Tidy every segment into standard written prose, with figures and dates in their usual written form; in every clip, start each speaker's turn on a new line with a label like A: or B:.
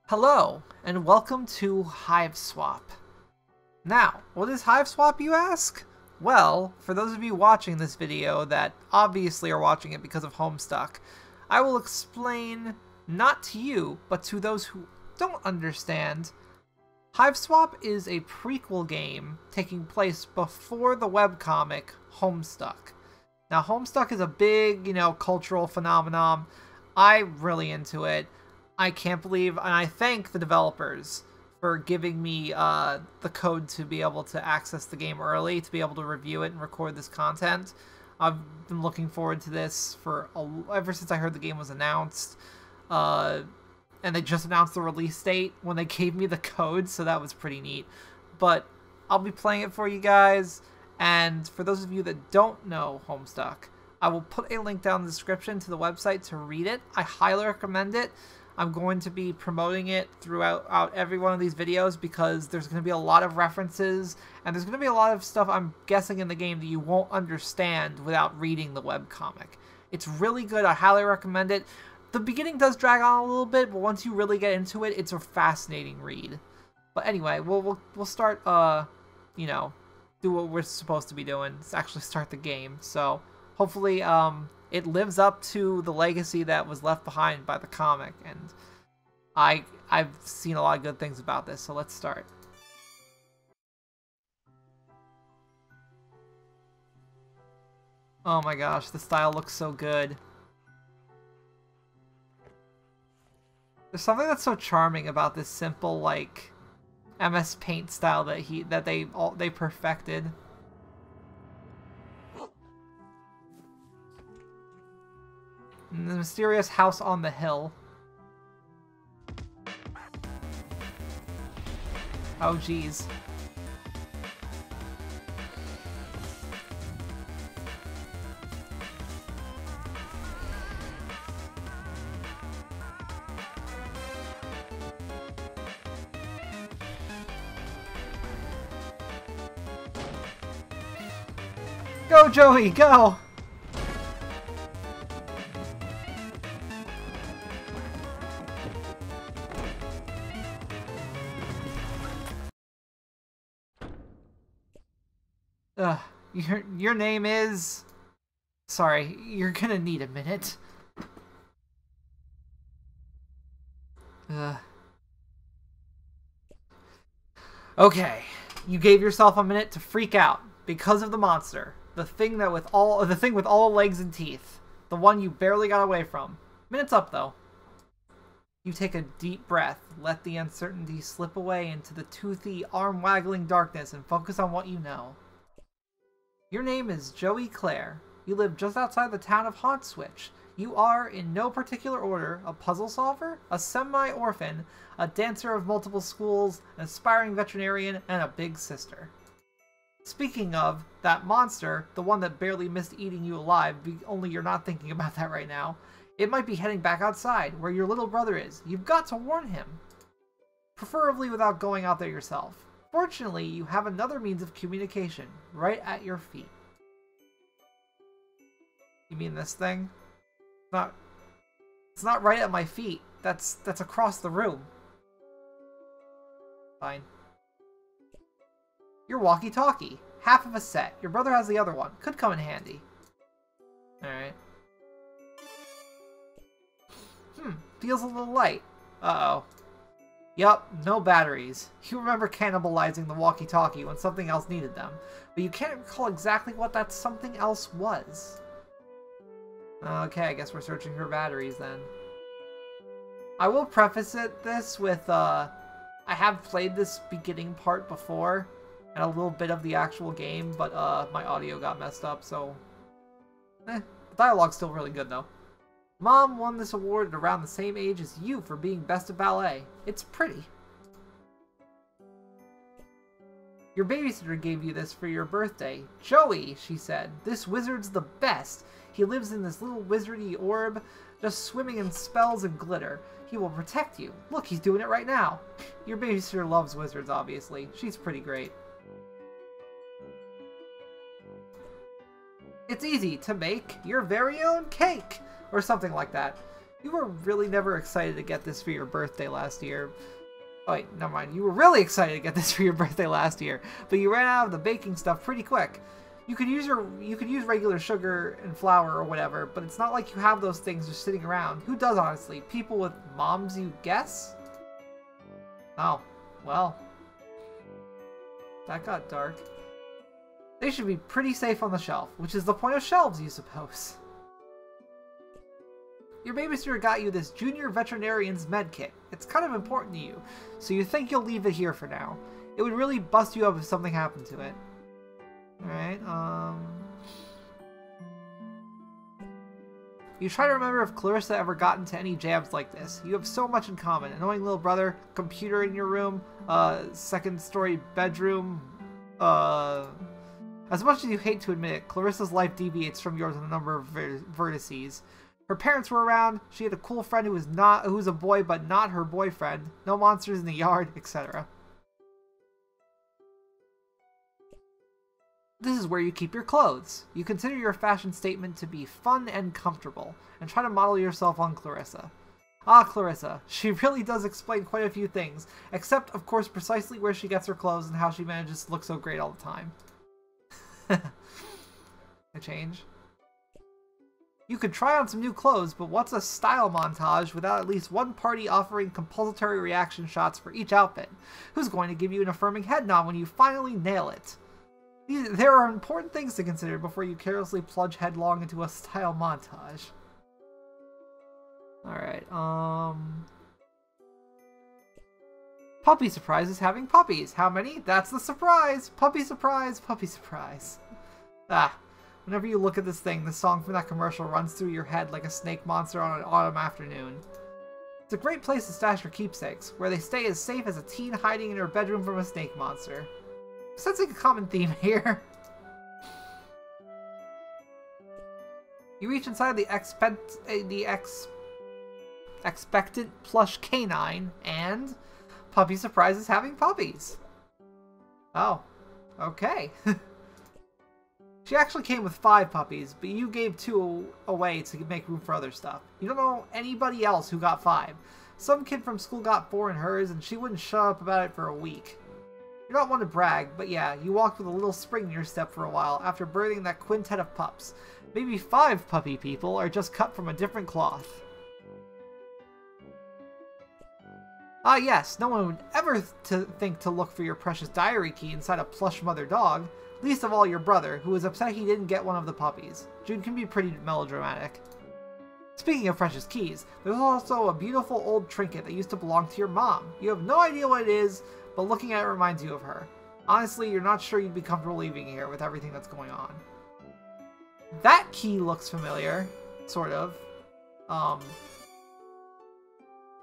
A: Hello, and welcome to Hiveswap. Now, what is Hiveswap, you ask? Well, for those of you watching this video that obviously are watching it because of Homestuck, I will explain, not to you, but to those who don't understand. Hiveswap is a prequel game taking place before the webcomic Homestuck. Now, Homestuck is a big, cultural phenomenon. I'm really into it. I can't believe, and I thank the developers for giving me the code to be able to access the game early, to be able to review it and record this content. I've been looking forward to this ever since I heard the game was announced. And they just announced the release date when they gave me the code, so that was pretty neat. But I'll be playing it for you guys, and for those of you that don't know Homestuck, I will put a link down in the description to the website to read it. I highly recommend it. I'm going to be promoting it throughout every one of these videos because there's going to be a lot of references, and there's going to be a lot of stuff, I'm guessing, in the game that you won't understand without reading the webcomic. It's really good. I highly recommend it. The beginning does drag on a little bit, but once you really get into it, it's a fascinating read. But anyway, we'll start, do what we're supposed to be doing. Let's actually start the game. So hopefully, it lives up to the legacy that was left behind by the comic, and I've seen a lot of good things about this, so let's start. Oh my gosh, the style looks so good. There's something that's so charming about this simple, like, MS Paint style that they perfected. The mysterious house on the hill. Oh, geez. Go, Joey, go! Your name is... Sorry, you're gonna need a minute. Okay, you gave yourself a minute to freak out because of the monster. The thing with all the legs and teeth. The one you barely got away from. Minute's up, though. You take a deep breath, let the uncertainty slip away into the toothy, arm-waggling darkness, and focus on what you know. Your name is Joey Clare. You live just outside the town of Hauntwitch. You are, in no particular order, a puzzle solver, a semi-orphan, a dancer of multiple schools, an aspiring veterinarian, and a big sister. Speaking of, that monster, the one that barely missed eating you alive, only you're not thinking about that right now, it might be heading back outside, where your little brother is. You've got to warn him. Preferably without going out there yourself. Fortunately, you have another means of communication, right at your feet. You mean this thing? It's not right at my feet. That's across the room. Fine. Your walkie-talkie. Half of a set. Your brother has the other one. Could come in handy. Alright. Feels a little light. Uh-oh. Yup, no batteries. You remember cannibalizing the walkie-talkie when something else needed them, but you can't recall exactly what that something else was. Okay, I guess we're searching for batteries then. I will preface this with, I have played this beginning part before, and a little bit of the actual game, but my audio got messed up, so... the dialogue's still really good, though. Mom won this award at around the same age as you for being best of ballet. It's pretty. Your babysitter gave you this for your birthday. Joey, she said, this wizard's the best. He lives in this little wizardy orb, just swimming in spells and glitter. He will protect you. Look, he's doing it right now. Your babysitter loves wizards, obviously. She's pretty great. It's easy to make your very own cake, or something like that. You were really never excited to get this for your birthday last year. Oh wait, never mind. You were really excited to get this for your birthday last year, but you ran out of the baking stuff pretty quick. You could use regular sugar and flour or whatever, but it's not like you have those things just sitting around. Who does, honestly? People with moms, you guess? Oh, well. That got dark. They should be pretty safe on the shelf, which is the point of shelves, you suppose. Your babysitter got you this Junior Veterinarian's med kit. It's kind of important to you, so you think you'll leave it here for now. It would really bust you up if something happened to it. Alright, You try to remember if Clarissa ever got into any jams like this. You have so much in common. Annoying little brother, computer in your room, second-story bedroom, As much as you hate to admit it, Clarissa's life deviates from yours on a number of vertices. Her parents were around, she had a cool friend who was a boy but not her boyfriend, no monsters in the yard, etc. This is where you keep your clothes. You consider your fashion statement to be fun and comfortable, and try to model yourself on Clarissa. Ah, Clarissa. She really does explain quite a few things, except, of course, precisely where she gets her clothes and how she manages to look so great all the time. A change? You could try on some new clothes, but what's a style montage without at least one party offering compulsory reaction shots for each outfit? Who's going to give you an affirming head nod when you finally nail it? There are important things to consider before you carelessly plunge headlong into a style montage. Alright, Puppy surprise is having puppies. How many? That's the surprise! Puppy surprise, puppy surprise. Ah, whenever you look at this thing, the song from that commercial runs through your head like a snake monster on an autumn afternoon. It's a great place to stash your keepsakes, where they stay as safe as a teen hiding in her bedroom from a snake monster. Sensing a common theme here. You reach inside the expectant plush canine, and Puppy surprise is having puppies. Oh, okay. She actually came with 5 puppies, but you gave 2 away to make room for other stuff. You don't know anybody else who got 5. Some kid from school got 4 in hers, and she wouldn't shut up about it for a week. You're not one to brag, but yeah, you walked with a little spring in your step for a while after birthing that quintet of pups. Maybe 5 puppy people are just cut from a different cloth. Ah yes, no one would ever think to look for your precious diary key inside a plush mother dog. Least of all your brother, who was upset he didn't get one of the puppies. Jude can be pretty melodramatic. Speaking of precious keys, there's also a beautiful old trinket that used to belong to your mom. You have no idea what it is, but looking at it reminds you of her. Honestly, you're not sure you'd be comfortable leaving here with everything that's going on. That key looks familiar, sort of.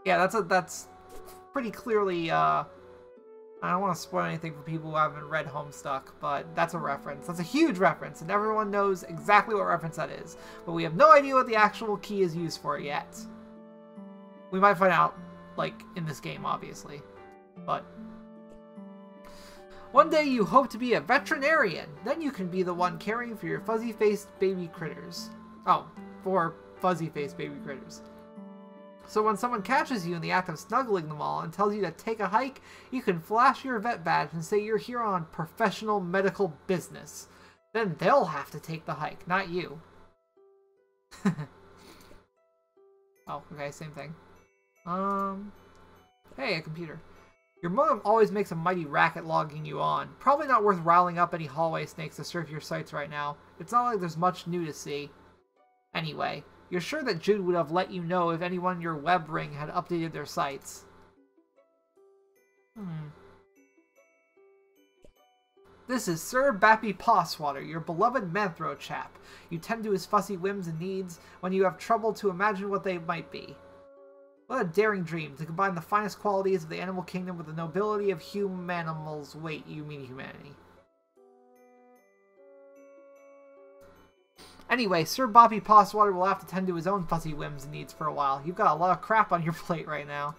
A: Yeah, that's pretty clearly, I don't want to spoil anything for people who haven't read Homestuck, but that's a reference. That's a huge reference, and everyone knows exactly what reference that is. But we have no idea what the actual key is used for yet. We might find out, like, in this game, obviously. But one day you hope to be a veterinarian. Then you can be the one caring for your fuzzy-faced baby critters. Oh, for fuzzy-faced baby critters. So when someone catches you in the act of snuggling them all and tells you to take a hike, you can flash your vet badge and say you're here on professional medical business. Then they'll have to take the hike, not you. Oh, okay, same thing. Hey, a computer. Your modem always makes a mighty racket logging you on. Probably not worth riling up any hallway snakes to surf your sites right now. It's not like there's much new to see. Anyway, you're sure that Jude would have let you know if anyone in your web ring had updated their sites. This is Sir Bappy Pawswater, your beloved Manthro chap. You tend to his fussy whims and needs when you have trouble to imagine what they might be. What a daring dream, to combine the finest qualities of the animal kingdom with the nobility of humanimals. Wait, you mean humanity. Anyway, Sir Boppy Pawswater will have to tend to his own fussy whims and needs for a while. You've got a lot of crap on your plate right now.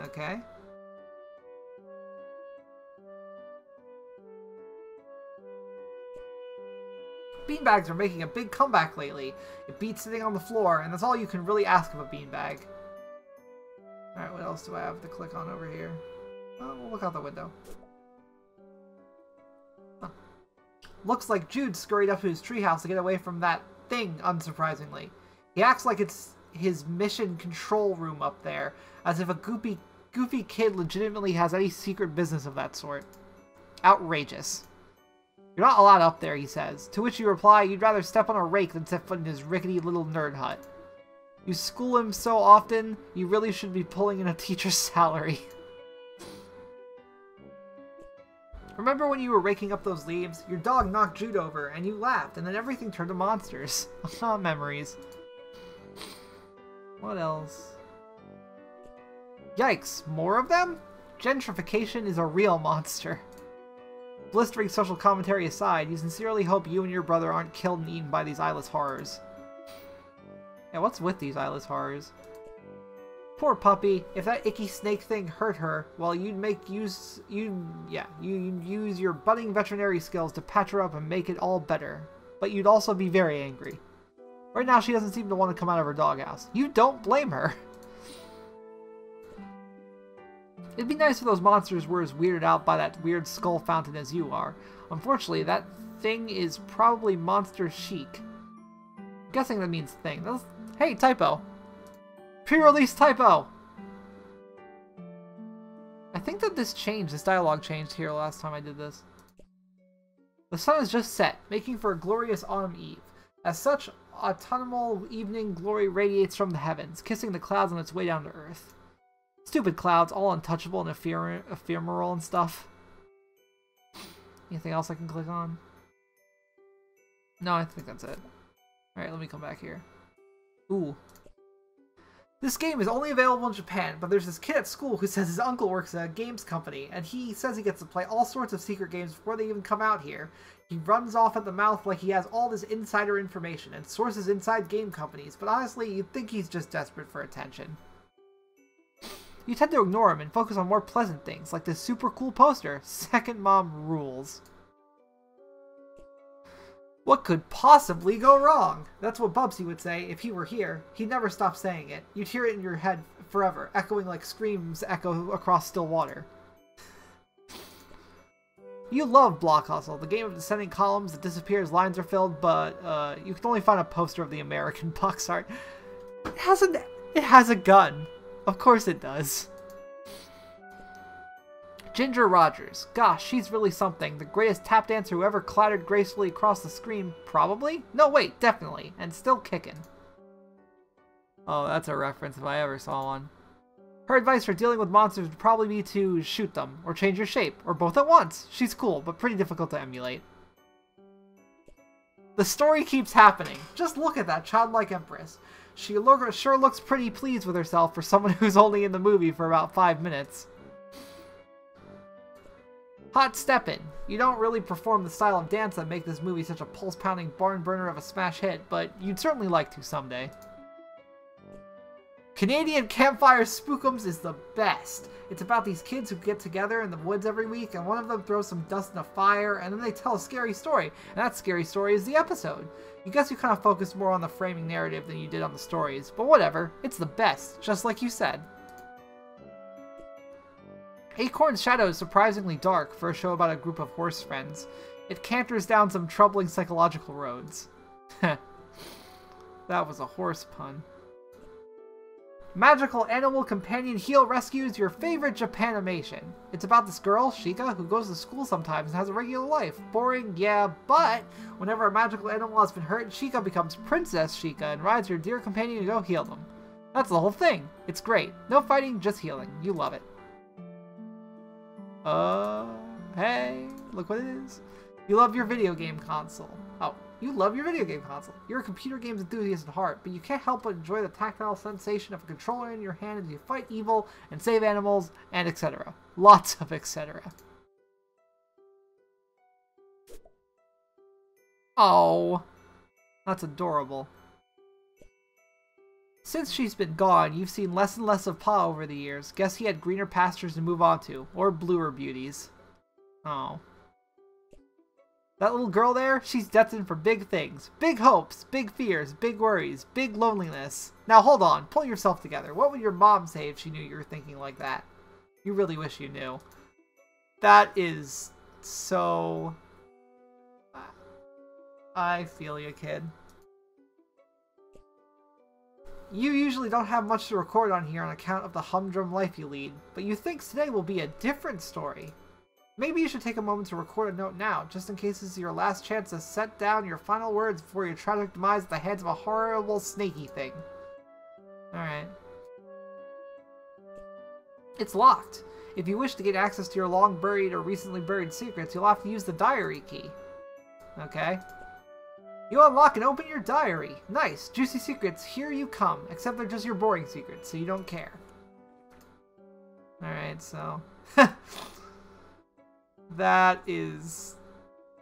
A: Okay. Beanbags are making a big comeback lately. It beats sitting on the floor, and that's all you can really ask of a beanbag. Alright, what else do I have to click on over here? Oh, we'll look out the window. Huh. Looks like Jude scurried up to his treehouse to get away from that thing, unsurprisingly. He acts like it's his mission control room up there, as if a goofy kid legitimately has any secret business of that sort. Outrageous. You're not allowed up there, he says, to which you reply you'd rather step on a rake than set foot in his rickety little nerd hut. You school him so often, you really should be pulling in a teacher's salary. Remember when you were raking up those leaves? Your dog knocked Jude over, and you laughed, and then everything turned to monsters. Ah, memories. What else? Yikes, more of them? Gentrification is a real monster. Blistering social commentary aside, you sincerely hope you and your brother aren't killed and eaten by these eyeless horrors. Yeah, what's with these eyeless horrors? Poor puppy. If that icky snake thing hurt her, well, you'd use your budding veterinary skills to patch her up and make it all better. But you'd also be very angry. Right now, she doesn't seem to want to come out of her doghouse. You don't blame her. It'd be nice if those monsters were as weirded out by that weird skull fountain as you are. Unfortunately, that thing is probably monster chic. I'm guessing that means thing. Hey, typo. Pre-release typo! I think that this dialogue changed here last time I did this. The sun has just set, making for a glorious autumn eve. As such, autumnal evening glory radiates from the heavens, kissing the clouds on its way down to earth. Stupid clouds, all untouchable and ephemeral and stuff. Anything else I can click on? No, I think that's it. Alright, let me come back here. Ooh. This game is only available in Japan, but there's this kid at school who says his uncle works at a games company, and he says he gets to play all sorts of secret games before they even come out here. He runs off at the mouth like he has all this insider information and sources inside game companies, but honestly, you'd think he's just desperate for attention. You tend to ignore him and focus on more pleasant things, like this super cool poster, Second Mom Rules. What could possibly go wrong? That's what Bubsy would say if he were here. He'd never stop saying it. You'd hear it in your head forever, echoing like screams echo across still water. You love Block Hustle, the game of descending columns that disappears, lines are filled, but you can only find a poster of the American box art. It has a gun. Of course it does. Ginger Rogers. Gosh, she's really something. The greatest tap dancer who ever clattered gracefully across the screen. Probably? No, wait, definitely. And still kicking. Oh, that's a reference if I ever saw one. Her advice for dealing with monsters would probably be to shoot them, or change your shape, or both at once. She's cool, but pretty difficult to emulate. The story keeps happening. Just look at that childlike empress. She sure looks pretty pleased with herself for someone who's only in the movie for about 5 minutes. Hot Steppin'. You don't really perform the style of dance that make this movie such a pulse-pounding barn burner of a smash hit, but you'd certainly like to someday. Canadian Campfire Spookums is the best. It's about these kids who get together in the woods every week, and one of them throws some dust in a fire, and then they tell a scary story, and that scary story is the episode. You guess you kind of focused more on the framing narrative than you did on the stories, but whatever, it's the best, just like you said. Acorn's shadow is surprisingly dark for a show about a group of horse friends. It canters down some troubling psychological roads. That was a horse pun. Magical Animal Companion Heel rescues your favorite Japanimation. It's about this girl, Shika, who goes to school sometimes and has a regular life. Boring, yeah, but whenever a magical animal has been hurt, Shika becomes Princess Shika and rides her dear companion to go heal them. That's the whole thing. It's great. No fighting, just healing. You love it. Hey, look what it is. You love your video game console. Oh, you love your video game console. You're a computer games enthusiast at heart, but you can't help but enjoy the tactile sensation of a controller in your hand as you fight evil and save animals, and etc. Lots of etc. Oh, that's adorable. Since she's been gone, you've seen less and less of Pa over the years. Guess he had greener pastures to move on to, or bluer beauties. Oh. That little girl there, she's destined for big things. Big hopes, big fears, big worries, big loneliness. Now hold on, pull yourself together. What would your mom say if she knew you were thinking like that? You really wish you knew. That is so... I feel you, kid. You usually don't have much to record on here on account of the humdrum life you lead, but you think today will be a different story. Maybe you should take a moment to record a note now, just in case this is your last chance to set down your final words before your tragic demise at the hands of a horrible snaky thing. Alright. It's locked. If you wish to get access to your long-buried or recently buried secrets, you'll have to use the diary key. Okay. You unlock and open your diary. Nice. Juicy secrets, here you come. Except they're just your boring secrets, so you don't care. Alright, so... That is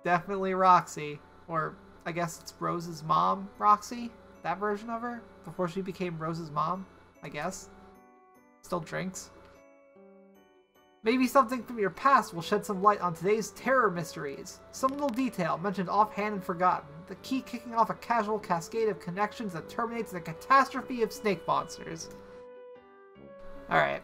A: definitely Roxy. Or, I guess it's Rose's mom, Roxy? That version of her? Before she became Rose's mom, I guess. Still drinks. Maybe something from your past will shed some light on today's terror mysteries. Some little detail mentioned offhand and forgotten. The key kicking off a casual cascade of connections that terminates the catastrophe of snake monsters. Alright.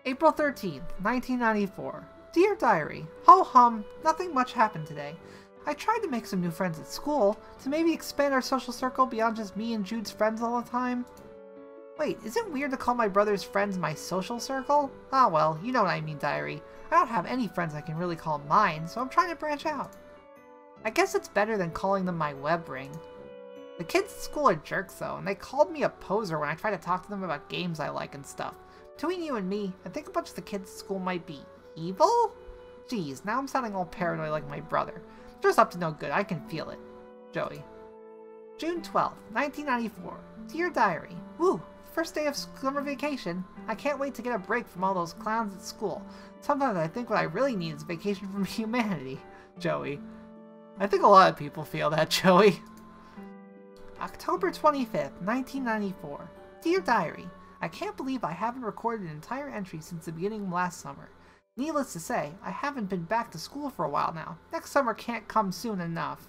A: April 13th, 1994. Dear Diary, ho-hum, nothing much happened today. I tried to make some new friends at school, to maybe expand our social circle beyond just me and Jude's friends all the time. Wait, is it weird to call my brother's friends my social circle? Ah well, you know what I mean, Diary. I don't have any friends I can really call mine, so I'm trying to branch out. I guess it's better than calling them my web ring. The kids at school are jerks though, and they called me a poser when I tried to talk to them about games I like and stuff. Between you and me, I think a bunch of the kids at school might be evil? Geez, now I'm sounding all paranoid like my brother. They're just up to no good, I can feel it. Joey. June 12th, 1994. Dear Diary. Woo! First day of summer vacation. I can't wait to get a break from all those clowns at school. Sometimes I think what I really need is a vacation from humanity. Joey. I think a lot of people feel that, Joey. October 25th, 1994. Dear Diary. I can't believe I haven't recorded an entire entry since the beginning of last summer. Needless to say, I haven't been back to school for a while now. Next summer can't come soon enough.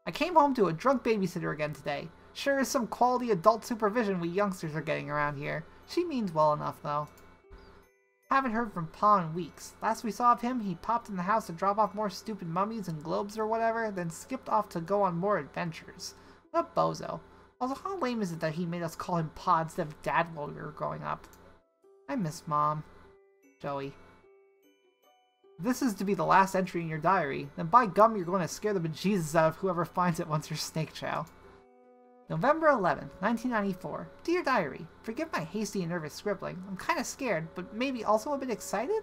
A: I came home to a drunk babysitter again today. Sure is some quality adult supervision we youngsters are getting around here. She means well enough, though. Haven't heard from Pa in weeks. Last we saw of him, he popped in the house to drop off more stupid mummies and globes or whatever, then skipped off to go on more adventures. What a bozo. Also, how lame is it that he made us call him Pa instead of Dad while we were growing up? I miss Mom. Joey. If this is to be the last entry in your diary, then by gum you're going to scare the bejesus out of whoever finds it once you're snake chow. November 11th, 1994. Dear Diary, forgive my hasty and nervous scribbling. I'm kinda scared, but maybe also a bit excited?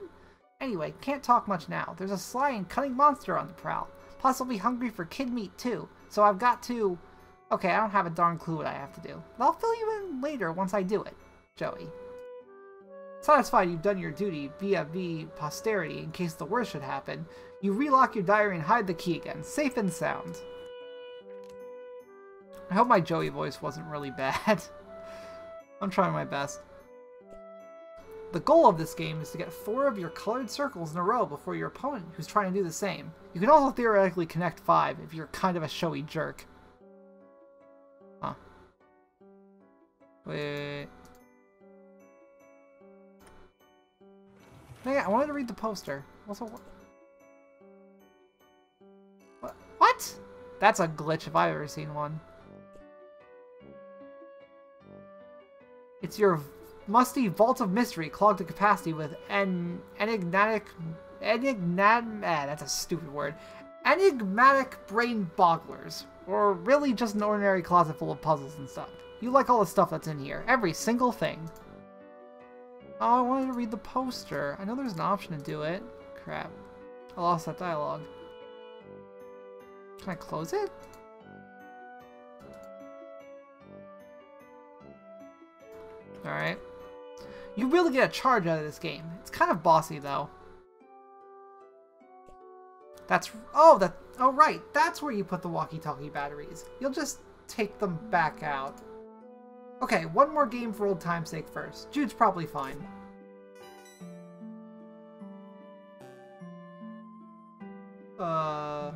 A: Anyway, can't talk much now. There's a sly and cunning monster on the prowl. Possibly hungry for kid meat too, so I've got to... Okay, I don't have a darn clue what I have to do. But I'll fill you in later once I do it. Joey. Satisfied you've done your duty via posterity in case the worst should happen, you relock your diary and hide the key again, safe and sound. I hope my Joey voice wasn't really bad. I'm trying my best. The goal of this game is to get 4 of your colored circles in a row before your opponent who's trying to do the same. You can also theoretically connect 5 if you're kind of a showy jerk. Huh. Wait. Yeah, I wanted to read the poster. Also, what? That's a glitch if I've ever seen one. It's your musty vault of mystery clogged to capacity with enigmatic that's a stupid word. Enigmatic brain bogglers. Or really just an ordinary closet full of puzzles and stuff. You like all the stuff that's in here. Every single thing. Oh, I wanted to read the poster. I know there's an option to do it. Crap. I lost that dialogue. Can I close it? Alright. You really get a charge out of this game. It's kind of bossy, though. That's... Oh, right. That's where you put the walkie-talkie batteries. You'll just take them back out. Okay, one more game for old time's sake first. Jude's probably fine. Oh,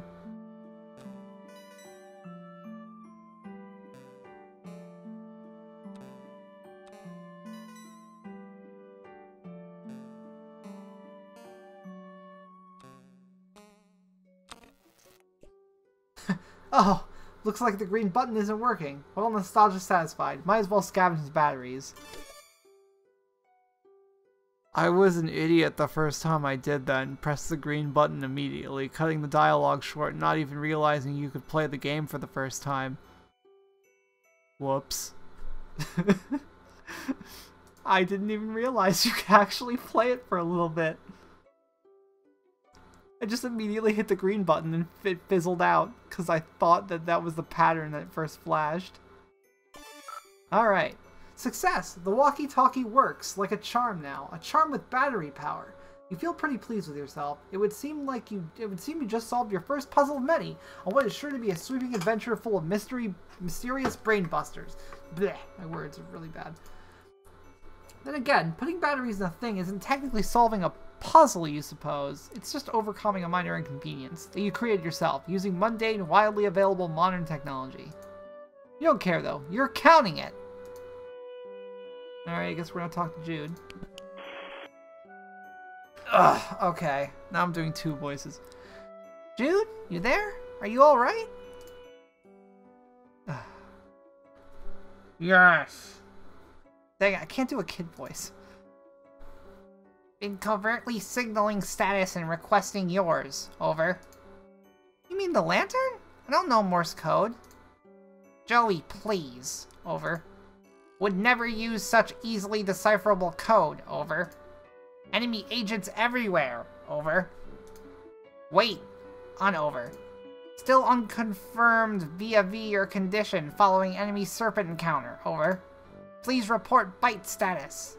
A: looks like the green button isn't working. Well, nostalgia satisfied. Might as well scavenge his batteries. I was an idiot the first time I did that and pressed the green button immediately, cutting the dialogue short and not even realizing you could play the game for the first time. Whoops. I didn't even realize you could actually play it for a little bit. I just immediately hit the green button and it fizzled out, because I thought that that was the pattern that first flashed. Alright. Success! The walkie-talkie works like a charm now. A charm with battery power. You feel pretty pleased with yourself. It would seem you just solved your first puzzle of many, on what is sure to be a sweeping adventure full of mysterious brain busters. Blech, my words are really bad. Then again, putting batteries in a thing isn't technically solving a puzzle, you suppose. It's just overcoming a minor inconvenience that you created yourself, using mundane, widely available modern technology. You don't care, though. You're counting it! Alright, I guess we're gonna talk to Jude. Ugh, okay. Now I'm doing two voices. Jude? You there? Are you alright? Yes! Dang it, I can't do a kid voice. Been covertly signaling status and requesting yours. Over. You mean the lantern? I don't know Morse code. Joey, please. Over. Would never use such easily decipherable code. Over. Enemy agents everywhere. Over. Wait. On over. Still unconfirmed via V or condition following enemy serpent encounter. Over. Please report bite status.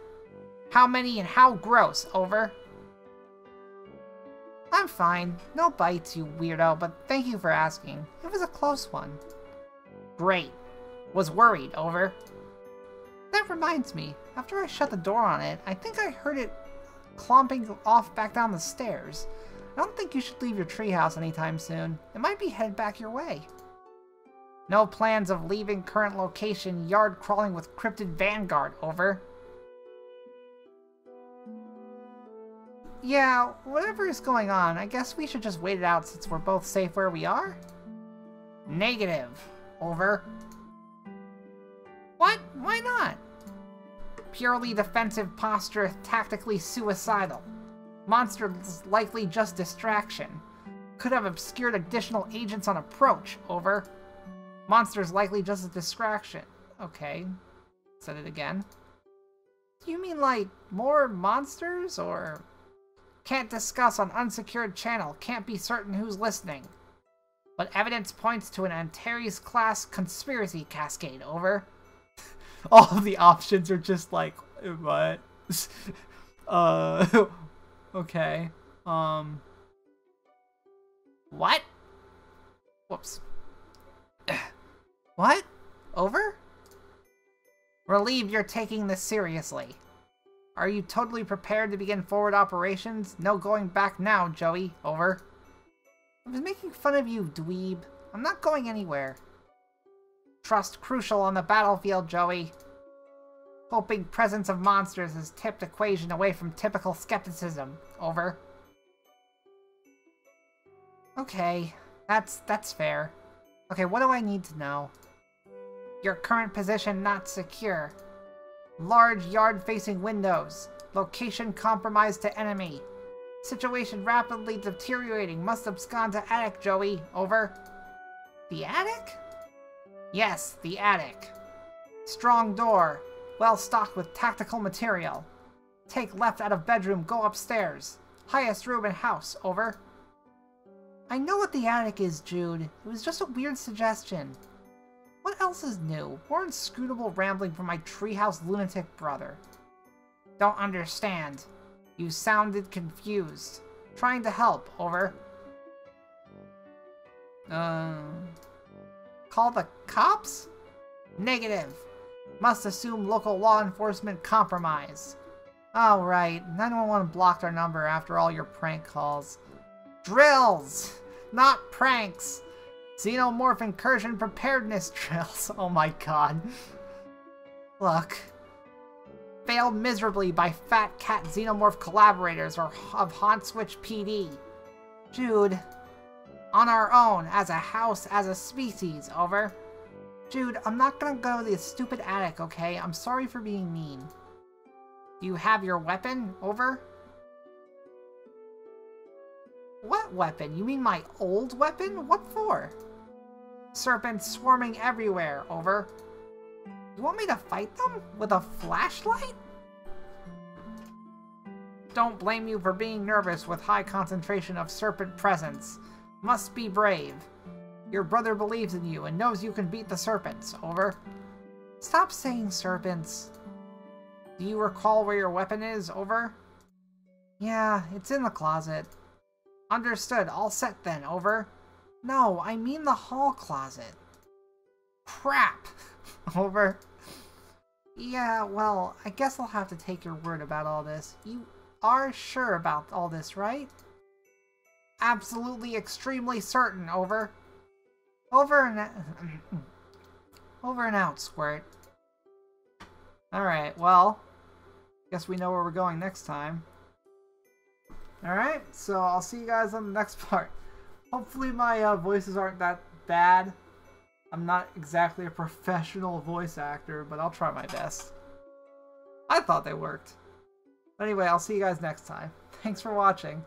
A: How many and how gross? Over. I'm fine. No bites, you weirdo, but thank you for asking. It was a close one. Great. Was worried. Over. That reminds me. After I shut the door on it, I think I heard it clomping off back down the stairs. I don't think you should leave your treehouse anytime soon. It might be headed back your way. No plans of leaving current location, yard crawling with cryptid vanguard. Over. Yeah, whatever is going on, I guess we should just wait it out since we're both safe where we are? Negative. Over. What? Why not? Purely defensive posture, tactically suicidal. Monster's likely just distraction. Could have obscured additional agents on approach. Over. Monster's likely just a distraction. Okay. Said it again. Do you mean like more monsters or... Can't discuss on unsecured channel. Can't be certain who's listening. But evidence points to an Antares-class conspiracy cascade. Over. All of the options are just like, what? Okay. What? Whoops. What? Over? Relieved you're taking this seriously. Are you totally prepared to begin forward operations? No going back now, Joey. Over. I was making fun of you, dweeb. I'm not going anywhere. Trust crucial on the battlefield, Joey. Hoping presence of monsters has tipped equation away from typical skepticism. Over. Okay, that's fair. Okay, what do I need to know? Your current position not secure. Large yard-facing windows. Location compromised to enemy. Situation rapidly deteriorating. Must abscond to attic, Joey. Over. The attic? Yes, the attic. Strong door. Well stocked with tactical material. Take left out of bedroom, go upstairs. Highest room in house. Over. I know what the attic is, Jude. It was just a weird suggestion. What else is new? More inscrutable rambling from my treehouse lunatic brother. Don't understand. You sounded confused. Trying to help. Over. Call the cops? Negative. Must assume local law enforcement compromise. Oh, right. 911 blocked our number after all your prank calls. Drills! Not pranks! Xenomorph incursion preparedness drills. Oh my god. Look. Failed miserably by Fat Cat Xenomorph collaborators of Haunt-Switch PD. Jude. On our own, as a house, as a species, over. Jude, I'm not gonna go to the stupid attic, okay? I'm sorry for being mean. Do you have your weapon, over? What weapon? You mean my old weapon? What for? Serpents swarming everywhere, over. You want me to fight them? With a flashlight? Don't blame you for being nervous with high concentration of serpent presence. Must be brave. Your brother believes in you and knows you can beat the serpents, over. Stop saying serpents. Do you recall where your weapon is, over? Yeah, it's in the closet. Understood, all set then, over. No, I mean the hall closet. Crap! Over. Yeah, well, I guess I'll have to take your word about all this. You are sure about all this, right? Absolutely, extremely certain, over. Over and out, Squirt. Alright, well, guess we know where we're going next time. Alright, so I'll see you guys on the next part. Hopefully my voices aren't that bad. I'm not exactly a professional voice actor, but I'll try my best. I thought they worked. But anyway, I'll see you guys next time. Thanks for watching.